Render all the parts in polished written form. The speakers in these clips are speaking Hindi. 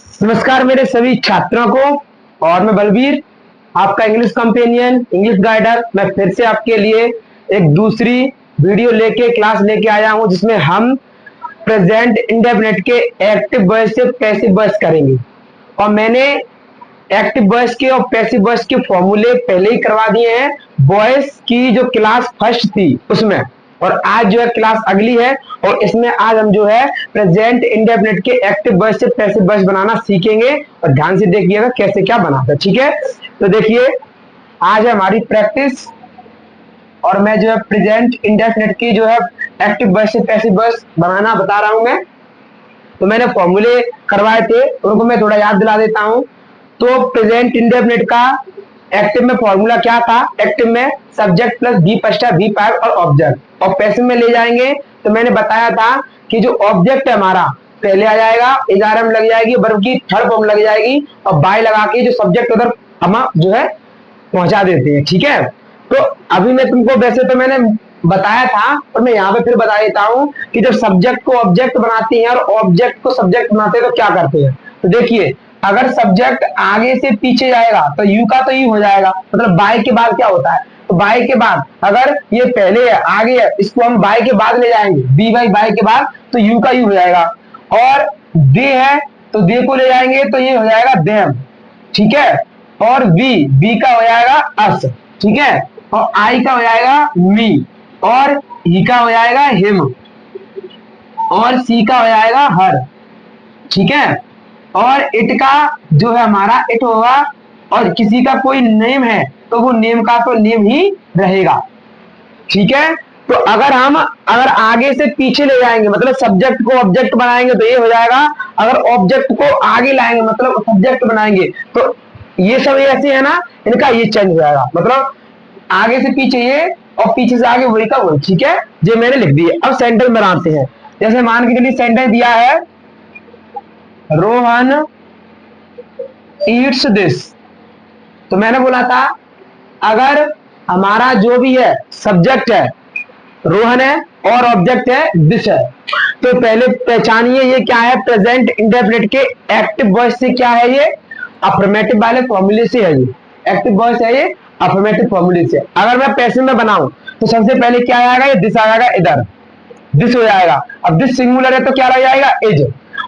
नमस्कार मेरे सभी छात्रों को। और मैं बलबीर, आपका इंग्लिश कंपेनियन, इंग्लिश गाइडर, मैं फिर से आपके लिए एक दूसरी वीडियो लेके क्लास लेके आया हूं, जिसमें हम प्रेजेंट इंडेफिनिट के एक्टिव वॉइस से पैसिव वॉइस करेंगे। और मैंने एक्टिव वॉइस के और पैसिव वॉइस के फॉर्मूले पहले ही करवा दिए हैं वॉइस की जो क्लास फर्स्ट थी उसमें। और आज जो है क्लास अगली है, और इसमें आज हम जो है प्रेजेंट इंडेफिनिट के एक्टिव वॉइस से पैसिव वॉइस बनाना सीखेंगे। और ध्यान से देखिएगा कैसे क्या बनाता है, ठीक है। तो देखिए, आज है हमारी प्रैक्टिस, और मैं जो है प्रेजेंट इंडेफिनिट की जो है एक्टिव वॉइस से पैसिव वॉइस बनाना बता रहा हूं मैं। तो मैंने फॉर्मूले करवाए थे, उनको मैं थोड़ा याद दिला देता हूं। तो प्रेजेंट इंडेफिनिट का एक्टिव में फॉर्मूला क्या था? एक्टिव में सब्जेक्ट प्लस बी पस्टा बी पार और ऑब्जेक्ट, और पैसिव में ले जाएंगे तो मैंने बताया था कि जो ऑब्जेक्ट है हमारा पहले आ जाएगा, इजारा में लग जाएगी, वर्ब की थर्ड फॉर्म लग जाएगी, और बाय लगा के जो सब्जेक्ट उधर हम जो है पहुंचा देते हैं, ठीक है। तो अभी मैं तुमको, वैसे तो मैंने बताया था, और मैं यहाँ पे फिर बता देता हूँ कि जब सब्जेक्ट को ऑब्जेक्ट बनाते हैं और ऑब्जेक्ट को सब्जेक्ट बनाते हैं तो क्या करते हैं। तो देखिए, अगर सब्जेक्ट आगे से पीछे जाएगा तो यू का तो यू हो जाएगा, मतलब बाय के बाद क्या होता है, तो बाय के बाद अगर ये पहले है आगे है, इसको हम बाय के बाद ले जाएंगे, बी बाई बाय के बाद, तो यू का यू हो जाएगा। और दे है तो दे को ले जाएंगे तो ये हो जाएगा देम, ठीक है। और बी का हो जाएगा अस, ठीक है। और आई का हो जाएगा मी, और ही का हो जाएगा हिम, और सी का हो जाएगा हर, ठीक है। और इट का जो है हमारा इट होगा, और किसी का कोई नेम है तो वो नेम का तो नेम ही रहेगा, ठीक है। तो अगर आगे से पीछे ले जाएंगे मतलब सब्जेक्ट को ऑब्जेक्ट बनाएंगे तो ये हो जाएगा, अगर ऑब्जेक्ट को आगे लाएंगे मतलब सब्जेक्ट बनाएंगे तो ये सब ऐसे है ना, इनका ये चेंज हो जाएगा, मतलब आगे से पीछे ये और पीछे से आगे वही का वही, ठीक है। जो मैंने लिख दिए, अब सेंटेंस बनाते हैं। जैसे मान के चलिए सेंटेंस दिया है, रोहन ईट्स दिस। तो मैंने बोला था अगर हमारा जो भी है सब्जेक्ट है रोहन है और ऑब्जेक्ट है दिस है, तो पहले पहचानिए ये क्या है, प्रेजेंट इंडेफिनिट के एक्टिव वॉइस से क्या है, ये अफर्मेटिव वाले फॉर्मूले से है, ये एक्टिव वॉइस है, ये अफर्मेटिव फॉर्मूले से। अगर मैं पैसिव में बनाऊं तो सबसे पहले क्या आएगा, ये दिस आ जाएगा, इधर दिस हो जाएगा। अब दिस सिंगुलर है तो क्या रह जाएगा, इज।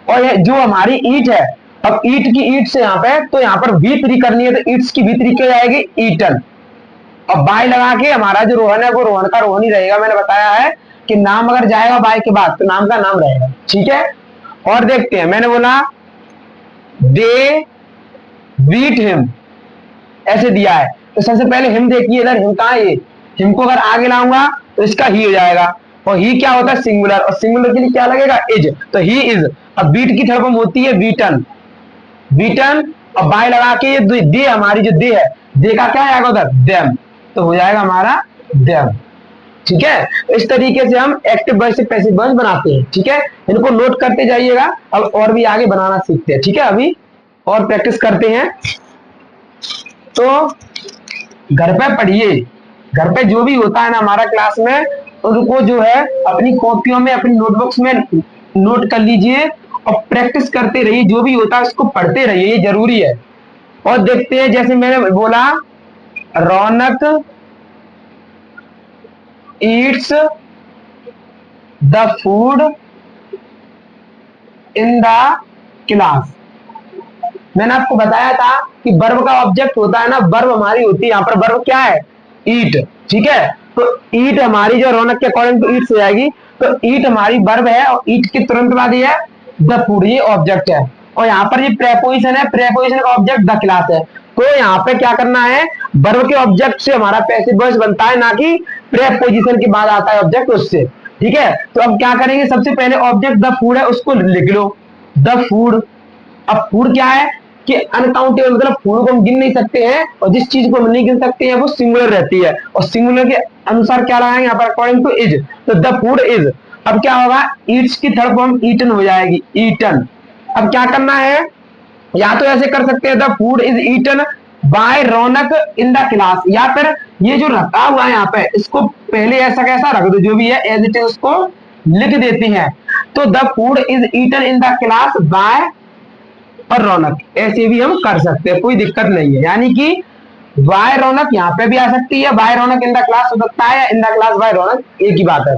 और ये जो हमारी ईट है, अब ईट की ईट से यहाँ पे, तो यहाँ पर V3 करनी है तो ईट्स की V3 क्या जाएगी, ईटन। और बाय लगा के हमारा जो रोहन है वो रोहन का रोहन ही रहेगा। मैंने बताया है कि नाम अगर जाएगा बाय के बाद तो नाम का नाम रहेगा, ठीक है। और देखते हैं, मैंने बोला दे बीट हिम, ऐसे दिया है तो सबसे पहले हिम देखिए, इधर हिम कहां है, ये हिम को अगर आगे लाऊंगा तो इसका ही हो जाएगा। और ही क्या होता है, सिंगुलर, और सिंगुलर के लिए क्या लगेगा, इज, तो ही इज। अब बीट की थर्ड फॉर्म होती है बीटन, बीटन। और बाय लगा के ये दे, हमारी जो दे है, दे का क्या आएगा उधर, देम, तो हो जाएगा हमारा देम, ठीक है। तो इस तरीके से हम एक्टिव वॉइस से पैसिव वॉइस बनाते हैं, ठीक है। इनको नोट करते जाइएगा, अब और भी आगे बनाना सीखते हैं, ठीक है। अभी और प्रैक्टिस करते हैं। तो घर पे पढ़िए, घर पे जो भी होता है ना हमारा क्लास में, उनको जो है अपनी कॉपियों में, अपनी नोटबुक्स में नोट कर लीजिए, और प्रैक्टिस करते रहिए, जो भी होता है उसको पढ़ते रहिए, ये जरूरी है। और देखते हैं, जैसे मैंने बोला Raunak eats the food in the class. मैंने आपको बताया था कि वर्ब का ऑब्जेक्ट होता है ना, वर्ब हमारी होती है, यहाँ पर वर्ब क्या है, ईट, ठीक है। तो ईट हमारी जो रौनक के अकॉर्डिंग टू ईट से जाएगी, तो ईट हमारी वर्ब है, और ईट के तुरंत बाद ये है द फूड, ये ऑब्जेक्ट है। और यहाँ पर ये प्रेपोजिशन है, प्रेपोजिशन का ऑब्जेक्ट द क्लास है। तो यहाँ पे क्या करना है, वर्ब के ऑब्जेक्ट से हमारा पैसिव वॉइस बनता है, ना कि प्रेपोजिशन के बाद आता है ऑब्जेक्ट उससे, ठीक है। तो अब क्या करेंगे, सबसे पहले ऑब्जेक्ट द फूड है उसको लिख लो, द फूड। अब फूड क्या है कि अनकाउंटेबल, मतलब फूड को हम गिन नहीं सकते हैं, और जिस चीज को हम नहीं गिन सकते हैं वो सिंगुलर रहती है, और सिंगुलर के अनुसार क्या लगाएंगे यहाँ पर, अकॉर्डिंग टू इज, तो द फूड इज। अब क्या होगा, ईट्स की थर्ड फॉर्म ईटन हो जाएगी, ईटन। अब क्या करना है, या तो ऐसे कर सकते हैं the food is eaten by Raunak in the class, या फिर ये जो रखा हुआ है यहाँ पे इसको पहले ऐसा कैसा रख दो, जो भी है एज इट इज उसको लिख देते हैं। तो the food is eaten in the class by और रौनक, ऐसे भी हम कर सकते हैं, कोई दिक्कत नहीं है। यानी कि वाई रौनक यहाँ पे भी आ सकती है, why Raunak in the class हो सकता है, in the class why Raunak, एक ही बात है।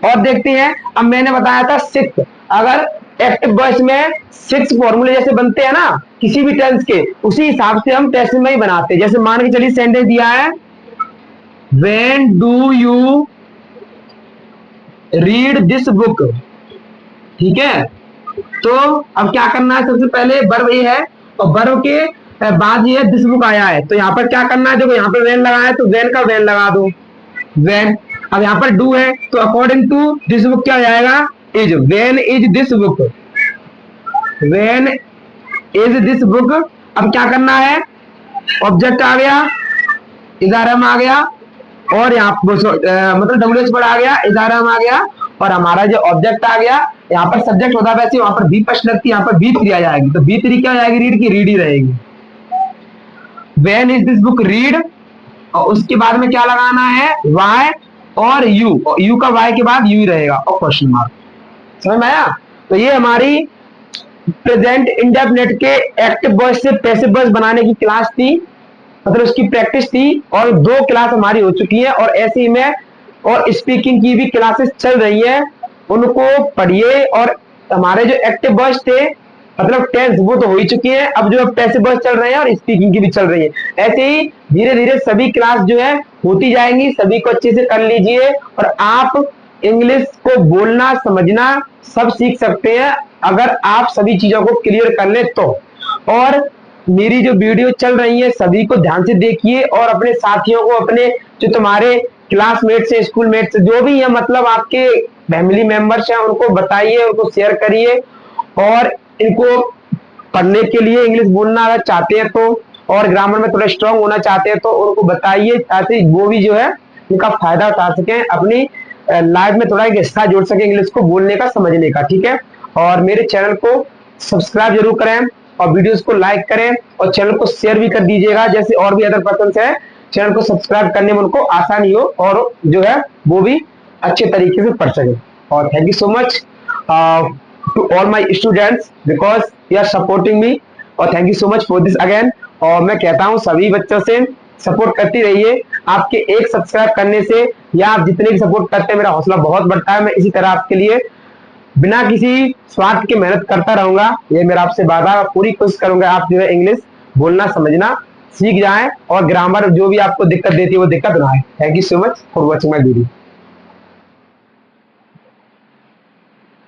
और देखते हैं, अब मैंने बताया था सिक्स, अगर एक्टिव वॉइस में सिक्स फॉर्मूले जैसे बनते हैं ना किसी भी टेंस के, उसी हिसाब से हम टेंस में ही बनाते हैं। जैसे मान के चलिए सेंटेंस दिया है, when do you read this book, ठीक है। तो अब क्या करना है, सबसे पहले वर्ब ये है, और वर्ब के बाद ये दिस बुक आया है, तो यहाँ पर क्या करना है, देखो यहाँ पर वेन लगा है तो वेन का वेन लगा दो, वेन। अब यहाँ पर डू है तो अकॉर्डिंग टू दिस बुक क्या हो जाएगा, is, when is this book, when is this book. अब क्या करना है, ऑब्जेक्ट आ गया, इजारम आ गया, और यहाँ मतलब डब्ल्यूएच पर आ गया, इजारम आ गया, और हमारा जो ऑब्जेक्ट आ गया, यहाँ पर सब्जेक्ट होता है वैसे वहां पर बी पक्ष लगती है, यहाँ पर बी थ्री आ जाएगी, तो बी थ्री क्या हो जाएगी, रीड की रीड ही रहेगी। When is this book read, और उसके बाद में क्या लगाना है, वाई और यू का वाई के बाद यू ही रहेगा और क्वेश्चन मार्क। समझ में आया। तो ये हमारी प्रेजेंट इंडेफिनिट के एक्टिव वॉइस से पैसिव वॉइस बनाने की क्लास थी, मतलब उसकी प्रैक्टिस थी, और 2 क्लास हमारी हो चुकी है, और ऐसे ही में और स्पीकिंग की भी क्लासेस चल रही है, उनको पढ़िए। और हमारे जो एक्टिव वॉइस थे मतलब टेंस वो तो हो ही चुकी है, अब जो पैसिव वॉइस चल रहे हैं और स्पीकिंग की भी चल रही है। ऐसे ही धीरे धीरे सभी क्लास जो है होती जाएंगी, सभी को अच्छे से कर लीजिए, और आप इंग्लिश को बोलना समझना सब सीख सकते हैं अगर आप सभी चीजों को क्लियर कर ले तो। और मेरी जो वीडियो चल रही है सभी को ध्यान से देखिए, और अपने साथियों को, अपने जो तुम्हारे क्लासमेट्स है, स्कूल मेट्स जो भी है, मतलब आपके फैमिली मेंबर्स हैं, उनको बताइए, उनको शेयर करिए। और इनको पढ़ने के लिए इंग्लिश बोलना अगर चाहते हैं तो, और ग्रामर में थोड़ा स्ट्रांग होना चाहते हैं तो उनको बताइए, ताकि वो भी जो है इनका फायदा उठा सकें, अपनी लाइफ में थोड़ा एक हिस्सा जोड़ सके इंग्लिश को बोलने का, समझने का, ठीक है। और मेरे चैनल को सब्सक्राइब जरूर करें, और वीडियोस को लाइक करें, और चैनल को शेयर भी कर दीजिएगा, जैसे और भी अदर पर्सन है चैनल को सब्सक्राइब करने में उनको आसानी हो, और जो है वो भी अच्छे तरीके से पढ़ सके। और thank you so much to all my students because you are supporting me, और thank you so much for this again. और मैं कहता हूँ सभी बच्चों से सपोर्ट करती रहिए, आपके एक सब्सक्राइब करने से या आप जितने भी सपोर्ट करते हैं मेरा हौसला बहुत बढ़ता है। मैं इसी तरह आपके लिए बिना किसी स्वार्थ के मेहनत करता रहूंगा, ये मेरा आपसे वादा, पूरी कोशिश करूंगा आप जो है इंग्लिश बोलना समझना सीख जाएं, और ग्रामर जो भी आपको दिक्कत देती है वो दिक्कत ना आए। Thank you so much for watching my video.